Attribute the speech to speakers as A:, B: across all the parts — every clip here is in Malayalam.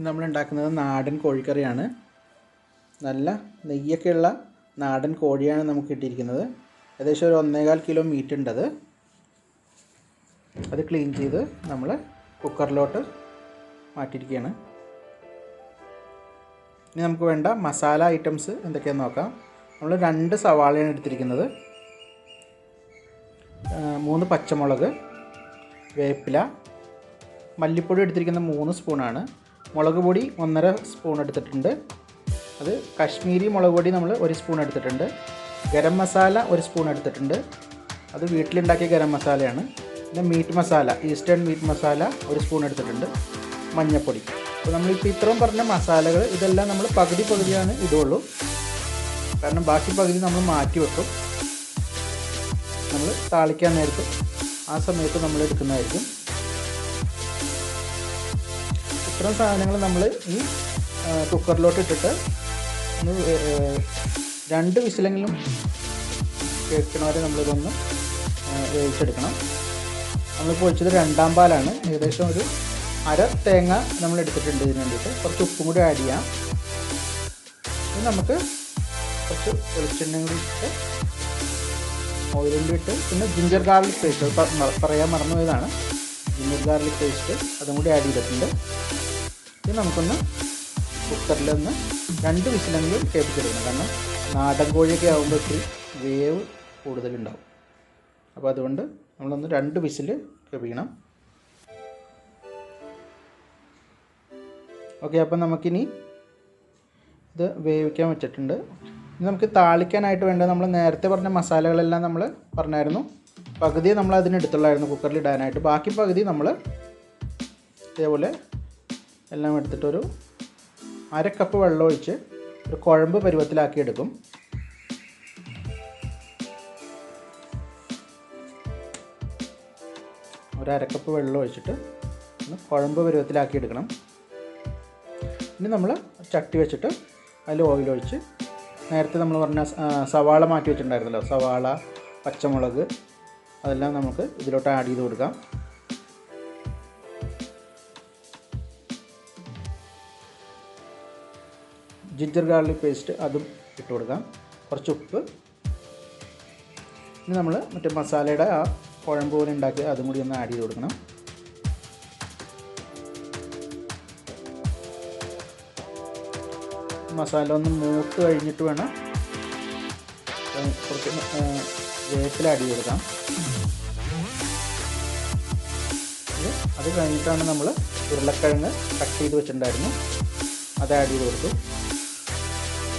A: നമ്മൾ ഉണ്ടാക്കുന്നത് നാടൻ കോഴിക്കറിയാണ്. നല്ല നെയ്യൊക്കെയുള്ള നാടൻ കോഴിയാണ് നമുക്ക് കിട്ടിയിരിക്കുന്നത്. ഏകദേശം ഒരു 1.25 കിലോ മീറ്റ് ഉണ്ട്. അത് ക്ലീൻ ചെയ്ത് നമ്മൾ കുക്കറിലോട്ട് മാറ്റിയിരിക്കുകയാണ്. ഇനി നമുക്ക് വേണ്ട മസാല ഐറ്റംസ് എന്തൊക്കെയാണെന്ന് നോക്കാം. നമ്മൾ 2 സവാളയാണ് എടുത്തിരിക്കുന്നത്, 3 പച്ചമുളക്, വേപ്പില, മല്ലിപ്പൊടി എടുത്തിരിക്കുന്ന 3 സ്പൂണാണ്. മുളക് പൊടി 1.5 സ്പൂൺ എടുത്തിട്ടുണ്ട്. അത് കാശ്മീരി മുളക് പൊടി നമ്മൾ 1 സ്പൂൺ എടുത്തിട്ടുണ്ട്. ഗരം മസാല 1 സ്പൂൺ എടുത്തിട്ടുണ്ട്. അത് വീട്ടിലുണ്ടാക്കിയ ഗരം മസാലയാണ്. പിന്നെ meat masala, Eastern meat masala 1 spoon എടുത്തിട്ടുണ്ട്. മഞ്ഞൾപ്പൊടി. അപ്പോൾ നമ്മളിപ്പോൾ ഇത്രയും പറഞ്ഞ മസാലകൾ ഇതെല്ലാം നമ്മൾ പകുതിയാണ് ഇടുള്ളൂ. കാരണം ബാക്കി പകുതി നമ്മൾ മാറ്റി വെക്കും. നമ്മൾ താളിക്കാൻ നേരത്ത് ആ സമയത്ത് നമ്മൾ എടുക്കുന്നതായിരിക്കും. ഇത്രയും സാധനങ്ങൾ നമ്മൾ ഈ കുക്കറിലോട്ട് ഇട്ടിട്ട് ഒന്ന് 2 വിസിലെങ്കിലും കേൾക്കണവരെ നമ്മളിതൊന്ന് വേവിച്ചെടുക്കണം. നമ്മളിപ്പോൾ ഒഴിച്ചത് 2-ാം പാലാണ്. ഏകദേശം ഒരു അര തേങ്ങ നമ്മൾ എടുത്തിട്ടുണ്ട്. ഇതിന് വേണ്ടിയിട്ട് കുറച്ച് ഉപ്പും കൂടി ആഡ് ചെയ്യാം. ഇനി നമുക്ക് കുറച്ച് വെളിച്ചെണ്ണയും കൂടി ഇട്ട് ഓയിലും കൂടി ഇട്ട് പിന്നെ ജിഞ്ചർ ഗാർലിക് പേസ്റ്റ് പറയാൻ മറന്നുപോയതാണ്. ജിഞ്ചർ ഗാർലിക് പേസ്റ്റ് അതും കൂടി ആഡ് ചെയ്തിട്ടുണ്ട്. ഇത് നമുക്കൊന്ന് കുക്കറിലൊന്ന് 2 വിസിലെങ്കിലും കേൾപ്പിച്ചെടുക്കണം. കാരണം നാടൻ കോഴിയൊക്കെ ആകുമ്പോൾ ഇത്തിരി വേവ് കൂടുതലുണ്ടാവും. അപ്പോൾ അതുകൊണ്ട് നമ്മളൊന്ന് 2 വിസിൽ കേൾപ്പിക്കണം. ഓക്കെ, അപ്പം നമുക്കിനി ഇത് വേവിക്കാൻ വെച്ചിട്ടുണ്ട്. ഇനി നമുക്ക് താളിക്കാനായിട്ട് വേണ്ടത് നമ്മൾ നേരത്തെ പറഞ്ഞ മസാലകളെല്ലാം നമ്മൾ പറഞ്ഞായിരുന്നു. പകുതി നമ്മൾ അതിനെടുത്തുള്ളായിരുന്നു കുക്കറിൽ ഇടാനായിട്ട്. ബാക്കി പകുതി നമ്മൾ ഇതേപോലെ എല്ലാം എടുത്തിട്ടൊരു 1/2 കപ്പ് വെള്ളം ഒഴിച്ച് ഒരു കുഴമ്പ് പരുവത്തിലാക്കി എടുക്കും. ഒരു 1/2 കപ്പ് വെള്ളം ഒഴിച്ചിട്ട് ഒന്ന് കുഴമ്പ് പരുവത്തിലാക്കി എടുക്കണം. ഇനി നമ്മൾ ചട്ടി വെച്ചിട്ട് അതിൽ ഓയിൽ ഒഴിച്ച് നേരത്തെ നമ്മൾ പറഞ്ഞ സവാള മാറ്റി വെച്ചിട്ടുണ്ടായിരുന്നല്ലോ, സവാള, പച്ചമുളക് അതെല്ലാം നമുക്ക് ഇതിലോട്ട് ആഡ് ചെയ്ത് കൊടുക്കാം. ജിഞ്ചർ ഗാർലിക് പേസ്റ്റ് അതും ഇട്ട് കൊടുക്കാം. കുറച്ച് ഉപ്പ്. ഇനി നമ്മൾ മറ്റേ മസാലയുടെ ആ കുഴമ്പ് പോലെ ഉണ്ടാക്കി അതും കൂടി ഒന്ന് ആഡ് ചെയ്ത് കൊടുക്കണം. മസാല ഒന്ന് മൂത്ത് കഴിഞ്ഞിട്ട് വേണം കുറച്ച് വേപ്പില ആഡ് ചെയ്ത് കൊടുക്കാം. അത് കഴിഞ്ഞിട്ടാണ് നമ്മൾ ഉരുളക്കിഴങ്ങ് കട്ട് ചെയ്ത് വെച്ചിട്ടുണ്ടായിരുന്നു, അത് ആഡ് ചെയ്ത് കൊടുത്തു.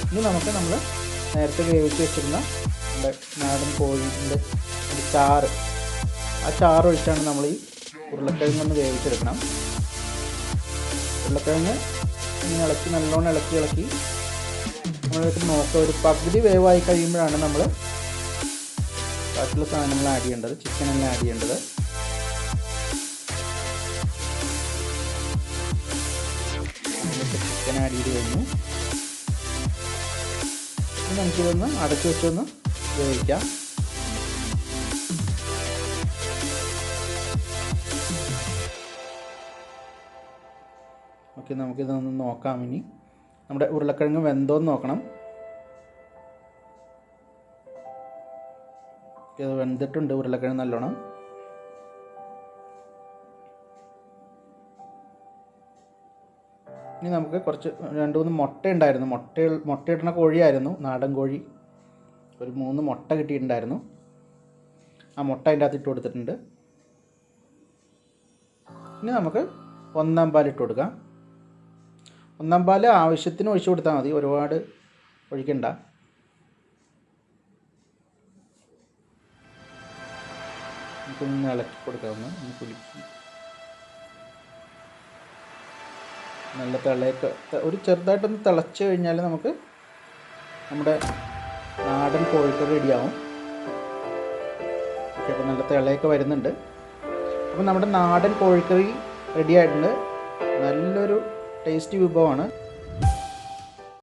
A: ഇനി നമുക്ക് നമ്മൾ നേരത്തെ വേവിച്ച് വെച്ചിരുന്ന നമ്മുടെ നാടൻ കോഴിൻ്റെ ചാറ്, ആ ചാറ് ഒഴിച്ചാണ് നമ്മൾ ഈ ഉരുളക്കിഴങ്ങൊന്ന് വേവിച്ചെടുക്കണം. ഉരുളക്കിഴങ്ങ് ഇങ്ങനെ ഇളക്കി നല്ലോണം ഇളക്കി നമ്മളിട്ട് നോക്കുക. ഒരു പകുതി വേവായി കഴിയുമ്പോഴാണ് നമ്മൾ ബാക്കിയുള്ള സാധനങ്ങൾ ആഡ് ചെയ്യേണ്ടത്, ചിക്കനെല്ലാം ആഡ് ചെയ്യേണ്ടത്. ചിക്കൻ ആഡ് ചെയ്ത് കഴിഞ്ഞു. ഇനി നമുക്കിതൊന്ന് അടച്ചു വെച്ചൊന്ന് വേവിക്കാം. ഓക്കെ, നമുക്കിതൊന്ന് നോക്കാം. ഇനി നമ്മുടെ ഉരുളക്കിഴങ്ങ് വെന്തോന്ന് നോക്കണം. ഇത് വെന്തിട്ടുണ്ട് ഉരുളക്കിഴങ്ങ് നല്ലോണം. ഇനി നമുക്ക് കുറച്ച് 2-3 മുട്ട ഉണ്ടായിരുന്നു. മുട്ടയിടുന്ന കോഴിയായിരുന്നു, നാടൻ കോഴി. ഒരു 3 മുട്ട കിട്ടിയിട്ടുണ്ടായിരുന്നു. ആ മുട്ട അതിൻ്റെ അകത്ത് ഇട്ട് കൊടുത്തിട്ടുണ്ട്. ഇനി നമുക്ക് 1-ാം പാൽ ഇട്ട് കൊടുക്കാം. 1-ാം പാൽ ആവശ്യത്തിന് ഒഴിച്ചു കൊടുത്താൽ മതി, ഒരുപാട് ഒഴിക്കണ്ട. നമുക്കൊന്ന് ഇളക്കി കൊടുക്കാവുന്ന ഒന്ന് കുലുക്കി നല്ല തിളയൊക്കെ ഒരു ചെറുതായിട്ടൊന്ന് തിളച്ച് കഴിഞ്ഞാൽ നമുക്ക് നമ്മുടെ നാടൻ കോഴിക്കറി റെഡിയാവും. ഓക്കെ, അപ്പോൾ നല്ല തിളയൊക്കെ വരുന്നുണ്ട്. അപ്പോൾ നമ്മുടെ നാടൻ കോഴിക്കറി റെഡി ആയിട്ടുണ്ട്. നല്ലൊരു ടേസ്റ്റി വിഭവമാണ്.